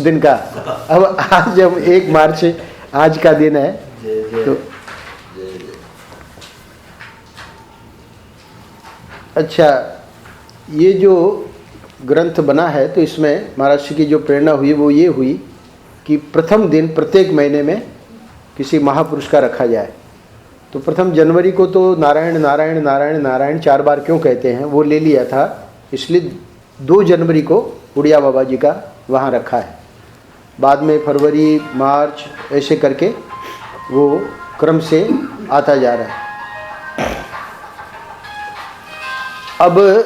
दिन का। अब आज जब 1 मार्च आज का दिन है तो अच्छा, ये जो ग्रंथ बना है तो इसमें महाराज जी की जो प्रेरणा हुई वो ये हुई कि प्रथम दिन प्रत्येक महीने में किसी महापुरुष का रखा जाए। तो प्रथम जनवरी को तो नारायण नारायण नारायण नारायण 4 बार क्यों कहते हैं वो ले लिया था, इसलिए 2 जनवरी को उड़िया बाबा जी का वहाँ रखा है। बाद में फरवरी मार्च ऐसे करके वो क्रम से आता जा रहा है। अब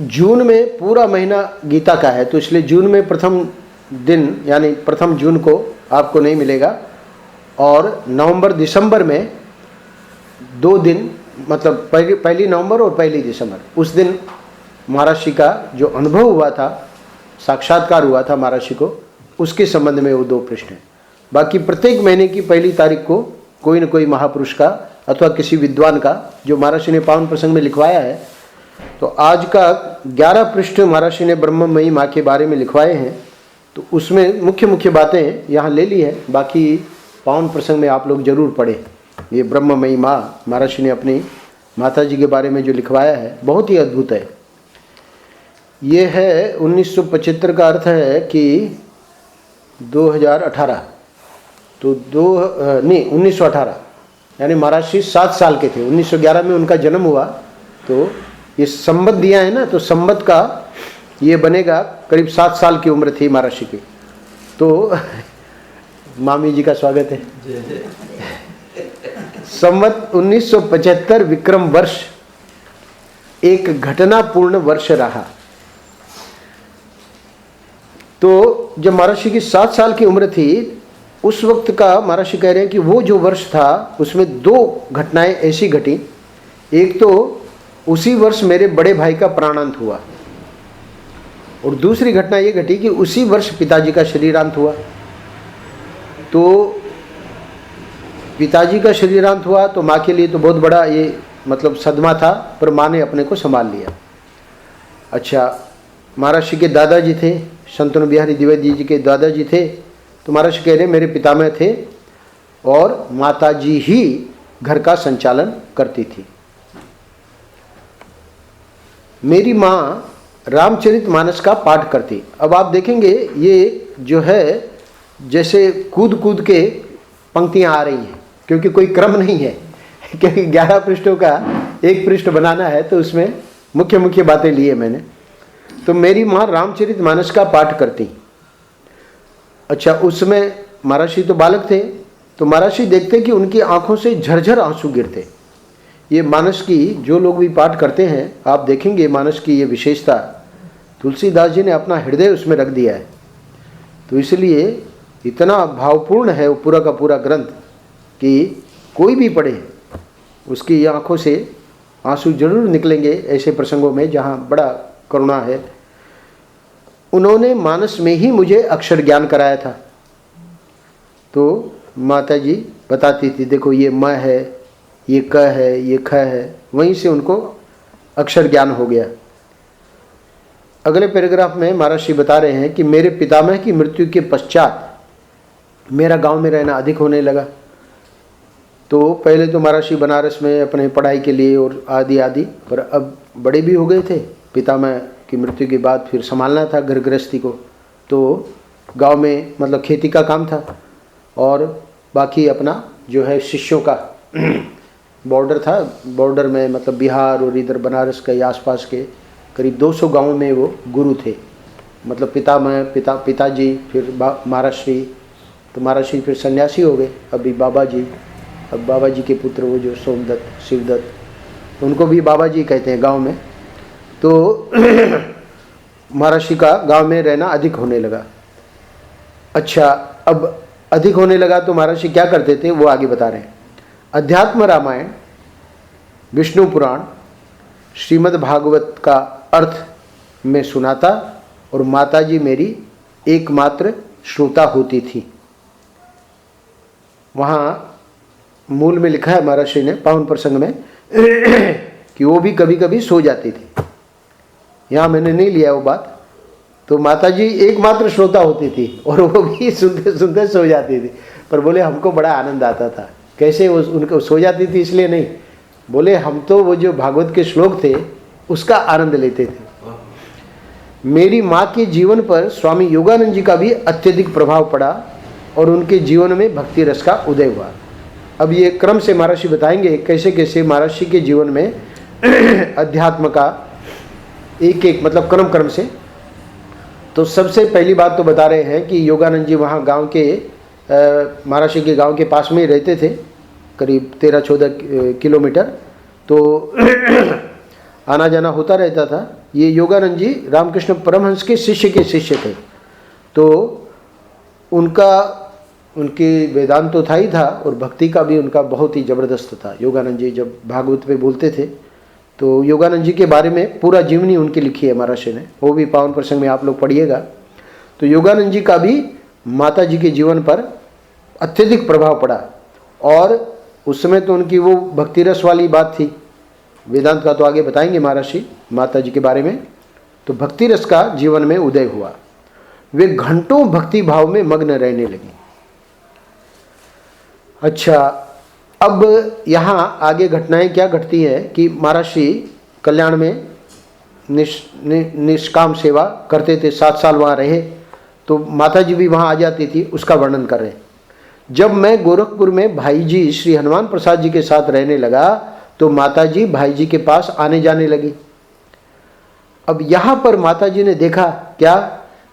जून में पूरा महीना गीता का है तो इसलिए जून में प्रथम दिन यानी प्रथम जून को आपको नहीं मिलेगा, और नवंबर दिसंबर में 2 दिन मतलब पहली नवंबर और 1 दिसंबर उस दिन महाराज जी का जो अनुभव हुआ था, साक्षात्कार हुआ था महाराज जी को, उसके संबंध में वो 2 पृष्ठ हैं। बाकी प्रत्येक महीने की 1 तारीख को कोई न कोई महापुरुष का अथवा किसी विद्वान का जो महाराज जी ने पावन प्रसंग में लिखवाया है। तो आज का 11 पृष्ठ महाराज जी ने ब्रह्ममयी माँ के बारे में लिखवाए हैं, तो उसमें मुख्य मुख्य बातें यहाँ ले ली है। बाकी पावन प्रसंग में आप लोग जरूर पढ़ें। ये ब्रह्ममयी माँ महाराज जी ने अपनी माता जी के बारे में जो लिखवाया है बहुत ही अद्भुत है। ये है 1975 का अर्थ है कि 2018 तो 1918 यानी महाराज जी 7 साल के थे। 1911 में उनका जन्म हुआ, तो ये संवत दिया है ना, तो संवत का ये बनेगा करीब 7 साल की उम्र थी महाराज जी की। तो मामी जी का स्वागत है। संवत 1975 विक्रम वर्ष एक घटनापूर्ण वर्ष रहा। तो जब महाराज जी की 7 साल की उम्र थी उस वक्त का महाराज जी कह रहे हैं कि वो जो वर्ष था उसमें 2 घटनाएं ऐसी घटी। एक तो उसी वर्ष मेरे बड़े भाई का प्राणांत हुआ, और दूसरी घटना ये घटी कि उसी वर्ष पिताजी का शरीरांत हुआ। तो पिताजी का शरीरांत हुआ तो माँ के लिए तो बहुत बड़ा ये मतलब सदमा था, पर माँ ने अपने को संभाल लिया। अच्छा, महाराज जी के दादाजी थे, शंतनु बिहारी द्विवेदी जी के दादाजी थे, तो महाराज जी कह रहे मेरे पितामह थे और माताजी ही घर का संचालन करती थी। मेरी माँ रामचरितमानस का पाठ करती। अब आप देखेंगे ये जो है जैसे कूद कूद के पंक्तियाँ आ रही हैं, क्योंकि कोई क्रम नहीं है, क्योंकि 11 पृष्ठों का 1 पृष्ठ बनाना है तो उसमें मुख्य मुख्य बातें लिए मैंने। तो मेरी माँ रामचरितमानस का पाठ करती। अच्छा, उसमें महाराज जी तो बालक थे, तो महाराज जी देखते कि उनकी आंखों से झरझर आंसू गिरते। ये मानस की जो लोग भी पाठ करते हैं आप देखेंगे मानस की ये विशेषता, तुलसीदास जी ने अपना हृदय उसमें रख दिया है। तो इसलिए इतना भावपूर्ण है वो पूरा का पूरा ग्रंथ कि कोई भी पढ़े उसकी आंखों से आंसू जरूर निकलेंगे ऐसे प्रसंगों में जहाँ बड़ा करुणा है। उन्होंने मानस में ही मुझे अक्षर ज्ञान कराया था। तो माता जी बताती थी देखो ये म है, ये क है, ये ख है, वहीं से उनको अक्षर ज्ञान हो गया। अगले पैराग्राफ में महाराज जी बता रहे हैं कि मेरे पितामह की मृत्यु के पश्चात मेरा गांव में रहना अधिक होने लगा। तो पहले तो महाराज जी बनारस में अपने पढ़ाई के लिए और आदि आदि, पर अब बड़े भी हो गए थे। पितामह की मृत्यु के बाद फिर संभालना था घर गृहस्थी को, तो गांव में मतलब खेती का काम था, और बाकी अपना जो है शिष्यों का बॉर्डर था। बॉर्डर में मतलब बिहार और इधर बनारस के आसपास के करीब 200 गांवों में वो गुरु थे। मतलब पितामह पिताजी फिर महाराज श्री, तो महाराज श्री फिर सन्यासी हो गए। अभी बाबा जी, अब बाबा जी के पुत्र वो जो सोमदत्त शिवदत्त, तो उनको भी बाबा जी कहते हैं गांव में। तो महाराज जी का गांव में रहना अधिक होने लगा। अच्छा, अब अधिक होने लगा तो महाराज जी क्या करते थे वो आगे बता रहे हैं। अध्यात्म रामायण, विष्णु पुराण, श्रीमद् भागवत का अर्थ मैं सुनाता, और माताजी मेरी एकमात्र श्रोता होती थी। वहाँ मूल में लिखा है महाराज श्री ने पावन प्रसंग में कि वो भी कभी कभी सो जाती थी। यहाँ मैंने नहीं लिया वो बात, तो माताजी एकमात्र श्रोता होती थी और वो भी सुनते सुनते सो जाती थी। पर बोले हमको बड़ा आनंद आता था। कैसे? वो उनको सो जाती थी इसलिए नहीं, बोले हम तो वो जो भागवत के श्लोक थे उसका आनंद लेते थे। मेरी माँ के जीवन पर स्वामी योगानंद जी का भी अत्यधिक प्रभाव पड़ा और उनके जीवन में भक्ति रस का उदय हुआ। अब ये क्रम से महर्षि बताएंगे कैसे कैसे महर्षि के जीवन में अध्यात्म का एक एक मतलब क्रम क्रम से। तो सबसे पहली बात तो बता रहे हैं कि योगानंद जी वहाँ गांव के महर्षि के गांव के पास में ही रहते थे, करीब 13-14 किलोमीटर। तो आना जाना होता रहता था। ये योगानंद जी रामकृष्ण परमहंस के शिष्य थे। तो उनके वेदांत तो था ही था और भक्ति का भी उनका बहुत ही ज़बरदस्त था। योगानंद जी जब भागवत पे बोलते थे तो योगानंद जी के बारे में पूरा जीवनी उनकी लिखी है महर्षि ने, वो भी पावन प्रसंग में आप लोग पढ़िएगा। तो योगानंद जी का भी माता जी के जीवन पर अत्यधिक प्रभाव पड़ा और उस समय तो उनकी वो भक्ति रस वाली बात थी। वेदांत का तो आगे बताएंगे महर्षि माता जी के बारे में। तो भक्ति रस का जीवन में उदय हुआ, वे घंटों भक्ति भाव में मग्न रहने लगी। अच्छा, अब यहाँ आगे घटनाएं क्या घटती हैं कि महर्षि कल्याण में निष्काम सेवा करते थे, 7 साल वहाँ रहे। तो माता जी भी वहाँ आ जाती थी, उसका वर्णन कर रहे हैं। जब मैं गोरखपुर में भाई जी श्री हनुमान प्रसाद जी के साथ रहने लगा तो माता जी भाई जी के पास आने जाने लगी। अब यहाँ पर माता जी ने देखा क्या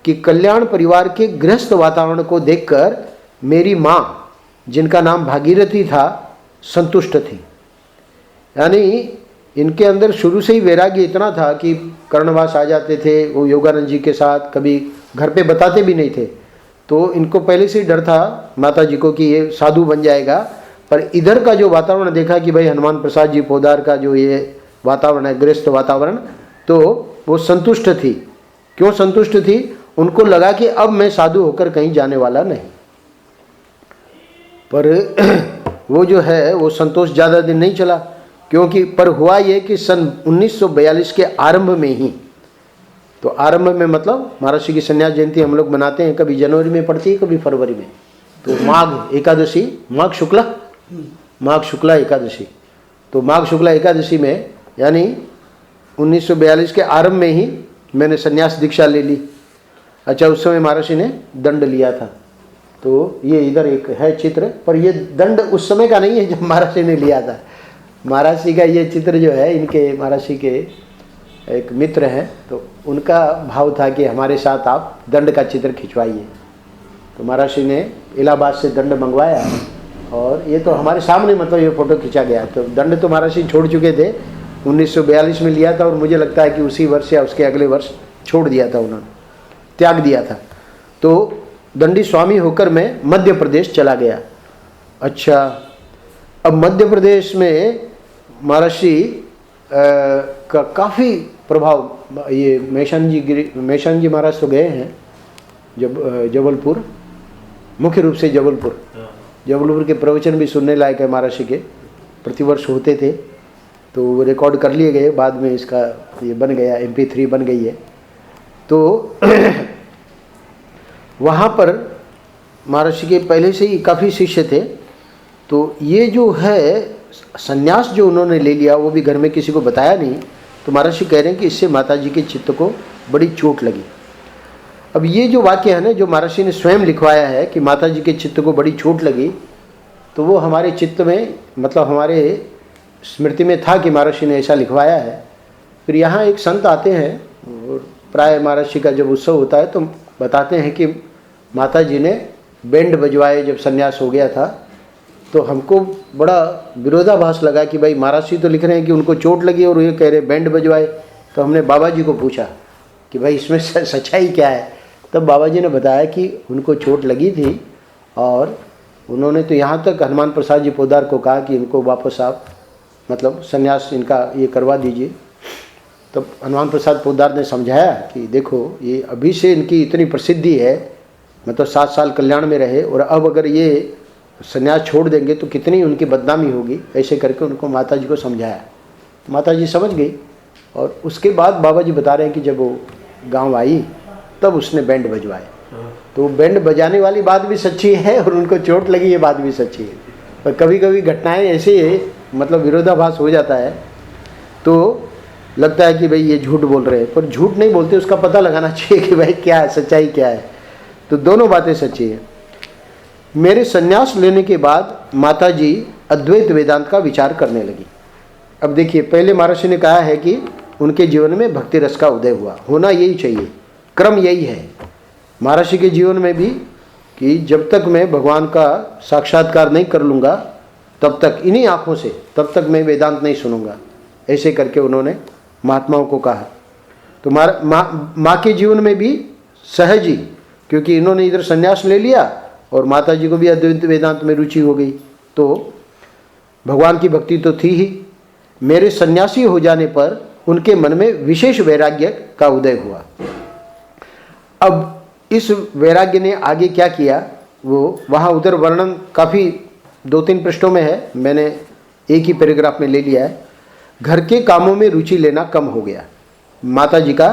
कि कल्याण परिवार के गृहस्थ वातावरण को देखकर मेरी माँ, जिनका नाम भागीरथी था, संतुष्ट थी। यानी इनके अंदर शुरू से ही वैराग्य इतना था कि कर्णवास आ जाते थे वो योगानंद जी के साथ, कभी घर पे बताते भी नहीं थे। तो इनको पहले से ही डर था माता जी को कि ये साधु बन जाएगा। पर इधर का जो वातावरण देखा कि भाई हनुमान प्रसाद जी पोदार का जो ये वातावरण है, गृहस्थ वातावरण, तो वो संतुष्ट थी। क्यों संतुष्ट थी? उनको लगा कि अब मैं साधु होकर कहीं जाने वाला नहीं। पर वो जो है वो संतोष ज़्यादा दिन नहीं चला, क्योंकि पर हुआ ये कि सन 1942 के आरंभ में ही, तो आरंभ में मतलब महर्षि की संन्यास जयंती हम लोग मनाते हैं, कभी जनवरी में पड़ती है कभी फरवरी में। तो माघ एकादशी, माघ शुक्ला एकादशी, तो माघ शुक्ला एकादशी में यानी 1942 के आरंभ में ही मैंने संन्यास दीक्षा ले ली। अच्छा, उस समय महर्षि ने दंड लिया था। तो ये इधर एक है चित्र, पर ये दंड उस समय का नहीं है जब महर्षि ने लिया था। महर्षि का ये चित्र जो है, इनके महर्षि के एक मित्र हैं, तो उनका भाव था कि हमारे साथ आप दंड का चित्र खिंचवाइए। तो महर्षि ने इलाहाबाद से दंड मंगवाया और ये तो हमारे सामने मतलब ये फ़ोटो खींचा गया। तो दंड तो महर्षि छोड़ चुके थे, 1942 में लिया था और मुझे लगता है कि उसी वर्ष या उसके अगले वर्ष छोड़ दिया था, उन्होंने त्याग दिया था। तो दंडी स्वामी होकर मैं मध्य प्रदेश चला गया। अच्छा, अब मध्य प्रदेश में महर्षि का काफ़ी प्रभाव, ये मेशन जी महाराज तो गए हैं जबलपुर, मुख्य रूप से जबलपुर के प्रवचन भी सुनने लायक है महर्षि के, प्रतिवर्ष होते थे। तो वो रिकॉर्ड कर लिए गए, बाद में इसका ये बन गया, MP3 बन गई है। तो वहाँ पर महर्षि के पहले से ही काफ़ी शिष्य थे। तो ये जो है संन्यास जो उन्होंने ले लिया, वो भी घर में किसी को बताया नहीं। तो महर्षि कह रहे हैं कि इससे माता जी के चित्त को बड़ी चोट लगी। अब ये जो वाक्य है ना, जो महर्षि ने स्वयं लिखवाया है कि माता जी के चित्त को बड़ी चोट लगी, तो वो हमारे चित्त में मतलब हमारे स्मृति में था कि महर्षि ने ऐसा लिखवाया है। फिर यहाँ एक संत आते हैं और प्राय महर्षि का जब उत्सव होता है तो बताते हैं कि माता जी ने बैंड बजवाए जब संन्यास हो गया था। तो हमको बड़ा विरोधाभास लगा कि भाई महर्षि तो लिख रहे हैं कि उनको चोट लगी और ये कह रहे बैंड बजवाए। तो हमने बाबा जी को पूछा कि भाई इसमें सच्चाई क्या है। तब बाबा जी ने बताया कि उनको चोट लगी थी और उन्होंने तो यहाँ तक हनुमान प्रसाद जी पोदार को कहा कि इनको वापस आप मतलब संन्यास इनका ये करवा दीजिए। तब हनुमान प्रसाद पोदार ने समझाया कि देखो ये अभी से इनकी इतनी प्रसिद्धि है, मतलब 7 साल कल्याण में रहे और अब अगर ये संन्यास छोड़ देंगे तो कितनी उनकी बदनामी होगी। ऐसे करके उनको माता जी को समझाया। माता जी समझ गई और उसके बाद बाबा जी बता रहे हैं कि जब वो गांव आई तब उसने बैंड बजवाए। तो बैंड बजाने वाली बात भी सच्ची है और उनको चोट लगी ये बात भी सच्ची है। पर कभी कभी घटनाएं ऐसे मतलब विरोधाभास हो जाता है तो लगता है कि भाई ये झूठ बोल रहे हैं, पर झूठ नहीं बोलते, उसका पता लगाना चाहिए कि भाई क्या है, सच्चाई क्या है। तो दोनों बातें सच्ची है। मेरे संन्यास लेने के बाद माताजी अद्वैत वेदांत का विचार करने लगी। अब देखिए, पहले महर्षि ने कहा है कि उनके जीवन में भक्ति रस का उदय हुआ, होना यही चाहिए, क्रम यही है महर्षि के जीवन में भी, कि जब तक मैं भगवान का साक्षात्कार नहीं कर लूँगा तब तक, इन्हीं आँखों से, तब तक मैं वेदांत नहीं सुनूंगा। ऐसे करके उन्होंने महात्माओं को कहा। तो माँ के जीवन में भी सहज ही, क्योंकि इन्होंने इधर संन्यास ले लिया और माता जी को भी अद्वैत वेदांत में रुचि हो गई, तो भगवान की भक्ति तो थी ही। मेरे सन्यासी हो जाने पर उनके मन में विशेष वैराग्य का उदय हुआ। अब इस वैराग्य ने आगे क्या किया, वो वहाँ उधर वर्णन काफ़ी 2-3 पृष्ठों में है, मैंने एक ही पैराग्राफ में ले लिया है। घर के कामों में रुचि लेना कम हो गया माता जी का।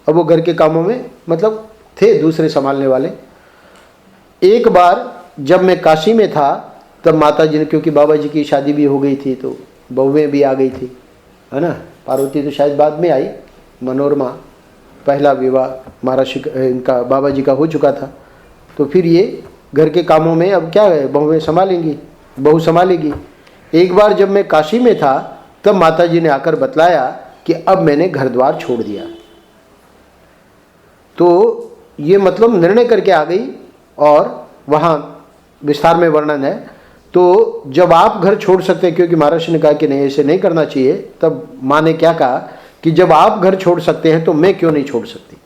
अब वो घर के कामों में मतलब थे दूसरे संभालने वाले। एक बार जब मैं काशी में था तब माता जी ने, क्योंकि बाबा जी की शादी भी हो गई थी तो बहुएं भी आ गई थी, है ना। पार्वती तो शायद बाद में आई, मनोरमा पहला विवाह महर्षि इनका बाबा जी का हो चुका था। तो फिर ये घर के कामों में अब क्या है, बहुएं संभालेंगी, बहू संभालेगी। एक बार जब मैं काशी में था तब माता जी ने आकर बतलाया कि अब मैंने घर द्वार छोड़ दिया। तो ये मतलब निर्णय करके आ गई, और वहाँ विस्तार में वर्णन है। तो जब आप घर छोड़ सकते हैं, क्योंकि महर्षि ने कहा कि नहीं ऐसे नहीं करना चाहिए, तब माँ ने क्या कहा कि जब आप घर छोड़ सकते हैं तो मैं क्यों नहीं छोड़ सकती।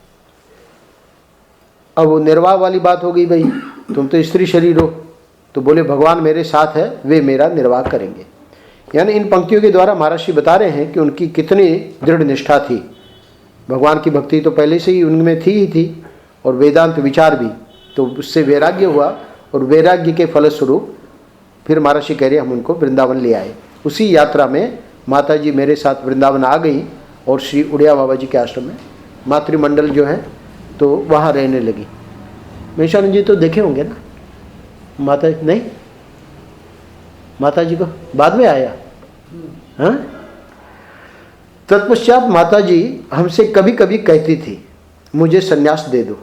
अब वो निर्वाह वाली बात हो गई, भाई तुम तो स्त्री शरीर हो। तो बोले भगवान मेरे साथ है, वे मेरा निर्वाह करेंगे। यानी इन पंक्तियों के द्वारा महर्षि बता रहे हैं कि उनकी कितनी दृढ़ निष्ठा थी। भगवान की भक्ति तो पहले से ही उनमें थी ही थी, और वेदांत विचार भी। तो उससे वैराग्य हुआ, और वैराग्य के फलस्वरूप फिर महर्षि कह रहे हम उनको वृंदावन ले आए। उसी यात्रा में माता जी मेरे साथ वृंदावन आ गई, और श्री उड़िया बाबा जी के आश्रम में मातृमंडल जो है तो वहाँ रहने लगी। मेशानंद जी तो देखे होंगे ना माता, नहीं माता जी को बाद में आया। हाँ, तत्पश्चात माता जी हमसे कभी कभी कहती थी मुझे सन्यास दे दो।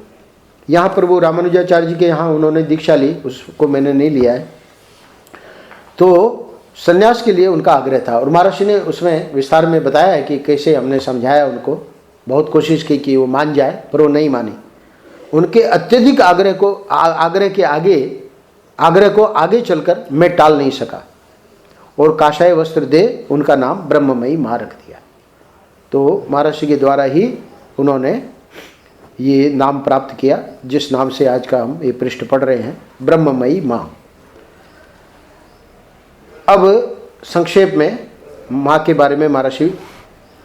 यहाँ पर वो रामानुजाचार्य जी के यहाँ उन्होंने दीक्षा ली, उसको मैंने नहीं लिया है। तो सन्यास के लिए उनका आग्रह था, और महर्षि ने उसमें विस्तार में बताया है कि कैसे हमने समझाया उनको, बहुत कोशिश की कि वो मान जाए, पर वो नहीं मानी। उनके अत्यधिक आग्रह को आगे चलकर मैं टाल नहीं सका, और काशाय वस्त्र दे उनका नाम ब्रह्ममयी माँ रख दिया। तो महर्षि के द्वारा ही उन्होंने ये नाम प्राप्त किया, जिस नाम से आज का हम ये पृष्ठ पढ़ रहे हैं, ब्रह्ममयी माँ। अब संक्षेप में माँ के बारे में महर्षि,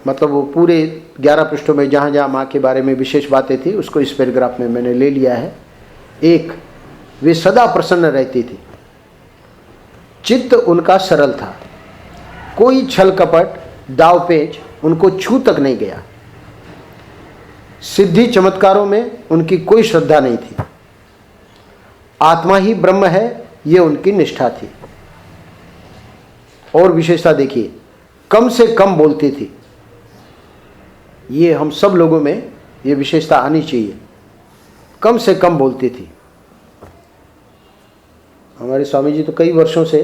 मतलब वो पूरे 11 पृष्ठों में जहाँ जहाँ माँ के बारे में विशेष बातें थी उसको इस पैराग्राफ में मैंने ले लिया है। एक, वे सदा प्रसन्न रहती थी, चित्त उनका सरल था, कोई छल कपट दाव पेच उनको छू तक नहीं गया, सिद्धि चमत्कारों में उनकी कोई श्रद्धा नहीं थी, आत्मा ही ब्रह्म है ये उनकी निष्ठा थी। और विशेषता देखिए, कम से कम बोलती थी। ये हम सब लोगों में ये विशेषता आनी चाहिए, कम से कम बोलती थी। हमारे स्वामी जी तो कई वर्षों से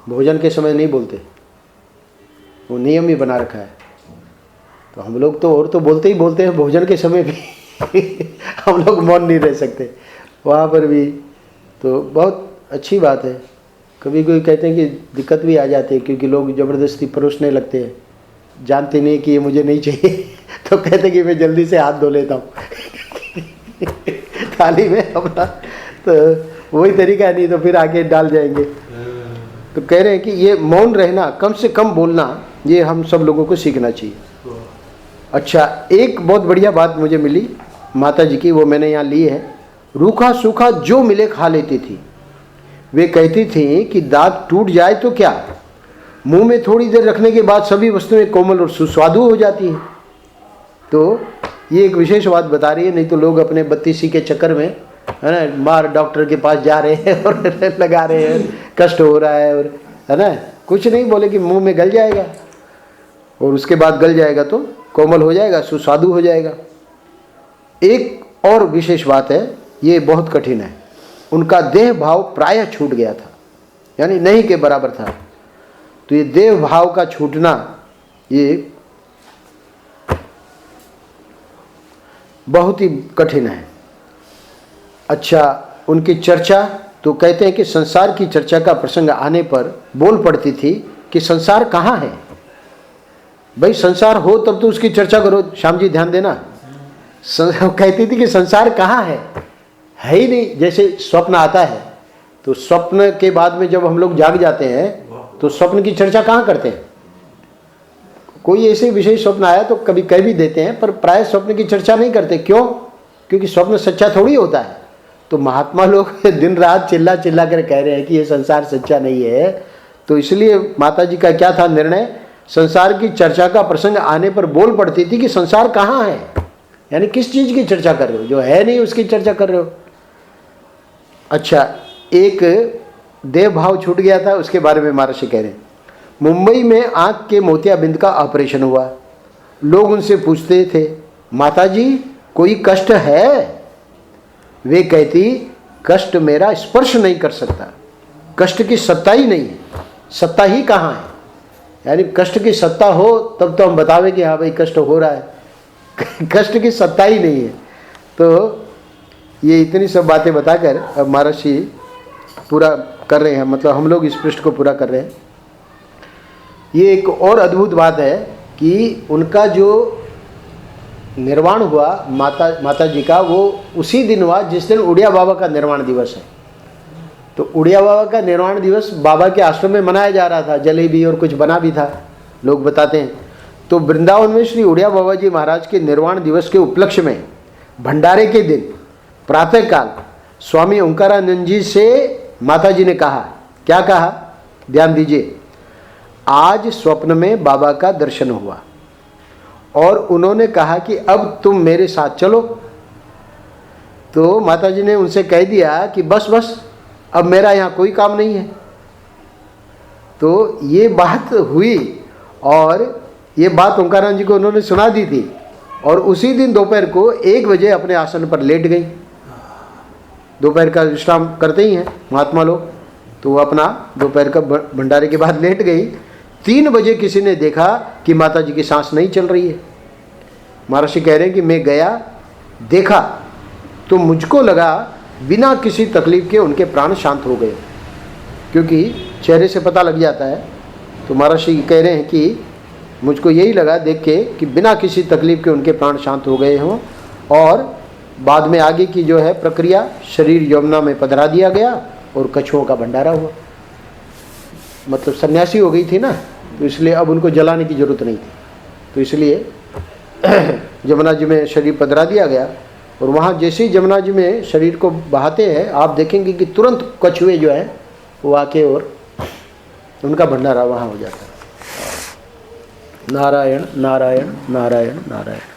भोजन के समय नहीं बोलते, वो नियम ही बना रखा है। तो हम लोग तो और तो बोलते ही बोलते हैं, भोजन के समय भी हम लोग मौन नहीं रह सकते वहाँ पर भी। तो बहुत अच्छी बात है। कभी कोई कहते हैं कि दिक्कत भी आ जाती है, क्योंकि लोग ज़बरदस्ती परोसने लगते हैं, जानते नहीं कि ये मुझे नहीं चाहिए तो कहते हैं कि मैं जल्दी से हाथ धो लेता हूँ थाली में अपना, तो वही तरीका है, नहीं तो फिर आगे डाल जाएंगे। तो कह रहे हैं कि ये मौन रहना, कम से कम बोलना, ये हम सब लोगों को सीखना चाहिए। अच्छा, एक बहुत बढ़िया बात मुझे मिली माता जी की, वो मैंने यहाँ ली है। रूखा सूखा जो मिले खा लेती थी। वे कहती थी कि दांत टूट जाए तो क्या, मुंह में थोड़ी देर रखने के बाद सभी वस्तुएं कोमल और सुस्वादु हो जाती हैं। तो ये एक विशेष बात बता रही है, नहीं तो लोग अपने बत्तीसी के चक्कर में, है ना, मार डॉक्टर के पास जा रहे हैं और लगा रहे हैं, कष्ट हो रहा है, और है ना, कुछ नहीं बोले कि मुंह में गल जाएगा और उसके बाद गल जाएगा तो कोमल हो जाएगा, सुस्वादु हो जाएगा। एक और विशेष बात है, ये बहुत कठिन है, उनका देह भाव प्रायः छूट गया था, यानी नहीं के बराबर था। तो ये देह भाव का छूटना ये बहुत ही कठिन है। अच्छा, उनकी चर्चा तो कहते हैं कि संसार की चर्चा का प्रसंग आने पर बोल पड़ती थी कि संसार कहाँ है। भाई संसार हो तब तो उसकी चर्चा करो, श्याम जी ध्यान देना। कहती थी कि संसार कहाँ है ही नहीं। जैसे स्वप्न आता है तो स्वप्न के बाद में जब हम लोग जाग जाते हैं तो स्वप्न की चर्चा कहाँ करते हैं। कोई ऐसे विशेष स्वप्न आया तो कभी कह भी देते हैं, पर प्राय स्वप्न की चर्चा नहीं करते। क्यों? क्योंकि स्वप्न सच्चा थोड़ी होता है। तो महात्मा लोग दिन रात चिल्ला चिल्ला कर कह रहे हैं कि ये संसार सच्चा नहीं है। तो इसलिए माता जी का क्या था निर्णय, संसार की चर्चा का प्रसंग आने पर बोल पड़ती थी कि संसार कहाँ है, यानी किस चीज की चर्चा कर रहे हो, जो है नहीं उसकी चर्चा कर रहे हो। अच्छा, एक देह भाव छूट गया था, उसके बारे में महर्षि कह रहे हैं, मुंबई में आंख के मोतियाबिंद का ऑपरेशन हुआ। लोग उनसे पूछते थे, माताजी कोई कष्ट है? वे कहती, कष्ट मेरा स्पर्श नहीं कर सकता, कष्ट की सत्ता ही नहीं है। सत्ता ही कहाँ है, यानी कष्ट की सत्ता हो तब तो हम बतावे कि हाँ भाई कष्ट हो रहा है। कष्ट की सत्ता ही नहीं है। तो ये इतनी सब बातें बताकर अब महर्षि पूरा कर रहे हैं, मतलब हम लोग इस पृष्ठ को पूरा कर रहे हैं। ये एक और अद्भुत बात है कि उनका जो निर्वाण हुआ माता जी का, वो उसी दिन हुआ जिस दिन उड़िया बाबा का निर्वाण दिवस है। तो उड़िया बाबा का निर्वाण दिवस बाबा के आश्रम में मनाया जा रहा था, जलेबी और कुछ बना भी था, लोग बताते हैं। तो वृंदावन में श्री उड़िया बाबा जी महाराज के निर्वाण दिवस के उपलक्ष्य में भंडारे के दिन प्रातःकाल स्वामी ओंकारानंद जी से माता जी ने कहा, क्या कहा, ध्यान दीजिए, आज स्वप्न में बाबा का दर्शन हुआ और उन्होंने कहा कि अब तुम मेरे साथ चलो। तो माता जी ने उनसे कह दिया कि बस बस, अब मेरा यहाँ कोई काम नहीं है। तो ये बात हुई और ये बात ओंकारानंद जी को उन्होंने सुना दी थी, और उसी दिन दोपहर को 1 बजे अपने आसन पर लेट गई। दोपहर का विश्राम करते ही हैं महात्मा लोग, तो वो अपना दोपहर का भंडारे के बाद लेट गई। 3 बजे किसी ने देखा कि माता जी की सांस नहीं चल रही है। महर्षि कह रहे हैं कि मैं गया, देखा तो मुझको लगा बिना किसी तकलीफ के उनके प्राण शांत हो गए, क्योंकि चेहरे से पता लग जाता है। तो महर्षि कह रहे हैं कि मुझको यही लगा देख के कि बिना किसी तकलीफ के उनके प्राण शांत हो गए हों। और बाद में आगे की जो है प्रक्रिया, शरीर यमुना में पधरा दिया गया और कछुओं का भंडारा हुआ। मतलब सन्यासी हो गई थी ना, तो इसलिए अब उनको जलाने की जरूरत नहीं थी, तो इसलिए जमुना जी में शरीर पधरा दिया गया। और वहाँ जैसे ही जमुना जी में शरीर को बहाते हैं, आप देखेंगे कि तुरंत कछुए जो है वो आके और उनका भंडारा वहाँ हो जाता है। नारायण नारायण नारायण नारायण।